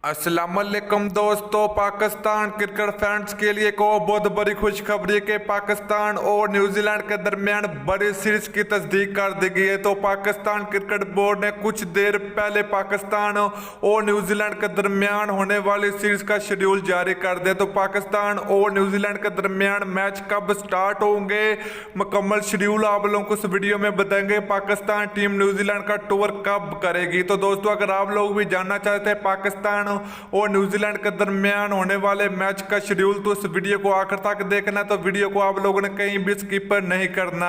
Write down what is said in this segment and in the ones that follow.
अस्सलामुअलैकुम दोस्तों, Pakistan cricket fans के लिए को बहुत बड़ी खुशखबरी के पाकिस्तान और न्यूजीलैंड के दरमियान बड़ी सीरीज की तस्दीक कर दी गई है। तो पाकिस्तान क्रिकेट बोर्ड ने कुछ देर पहले पाकिस्तान और न्यूजीलैंड के दरमियान होने वाली सीरीज का शेड्यूल जारी कर दिया। तो पाकिस्तान और न्यूजीलैंड के दरमियान मैच कब स्टार्ट होंगे, मुकम्मल शेड्यूल आप लोगों को इस वीडियो में बताएंगे। पाकिस्तान टीम न्यूजीलैंड का टूर कब करेगी। तो दोस्तों, अगर आप लोग भी जानना चाहते हैं पाकिस्तान और न्यूजीलैंड के दरमियान होने वाले मैच का शेड्यूल, तो इस वीडियो को आखिर तक देखना। तो वीडियो को आप लोगों ने कहीं भी स्किप नहीं करना।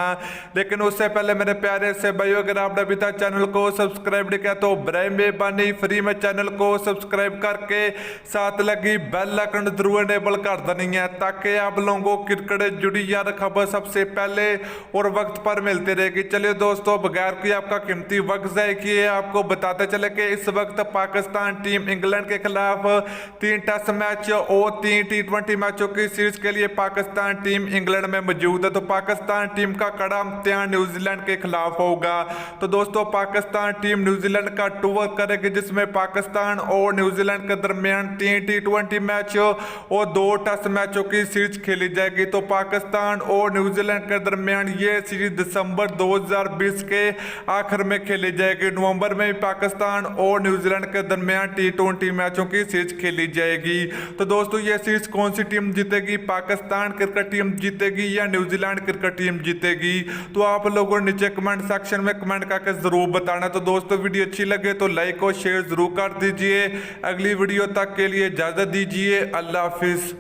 लेकिन उससे पहले मेरे प्यारे से भाइयों, अगर आपने अभी तक चैनल को सब्सक्राइब नहीं किया तो बराए मेहरबानी फ्री में चैनल को सब्सक्राइब करके साथ लगी बेल आइकन जरूर एनेबल कर देनी है, ताकि आप लोगों को क्रिकेट जुड़ी यार खबर सबसे पहले और वक्त पर मिलती रहेगी। चलिए दोस्तों, बगैर कोई आपका कीमती वक्त जाए किए आपको बताते चले कि इस वक्त पाकिस्तान टीम इंग्लैंड के खिलाफ 3 टेस्ट मैच और 3 टी20 मैचों की सीरीज के लिए पाकिस्तान टीम इंग्लैंड में मौजूद है। तो पाकिस्तान टीम का कड़ा इम्तिहान न्यूजीलैंड के खिलाफ होगा। तो दोस्तों, पाकिस्तान टीम न्यूजीलैंड का टूर करेगी, जिसमें पाकिस्तान और न्यूजीलैंड के दरमियान 3 टी20 मैच और 2 टेस्ट मैचों की सीरीज खेली जाएगी। तो पाकिस्तान और न्यूजीलैंड के दरमियान ये सीरीज दिसंबर 2020 के आखिर में खेली जाएगी। नवंबर में पाकिस्तान और न्यूजीलैंड के दरमियान टी20 मैचों की सीरीज खेली जाएगी। तो दोस्तों, ये सीरीज कौन सी टीम जीतेगी, पाकिस्तान क्रिकेट टीम जीतेगी या न्यूजीलैंड क्रिकेट टीम जीतेगी, तो आप लोगों ने नीचे कमेंट सेक्शन में कमेंट करके जरूर बताना। तो दोस्तों, वीडियो अच्छी लगे तो लाइक और शेयर जरूर कर दीजिए। अगली वीडियो तक के लिए इजाजत दीजिए। अल्लाह हाफिज।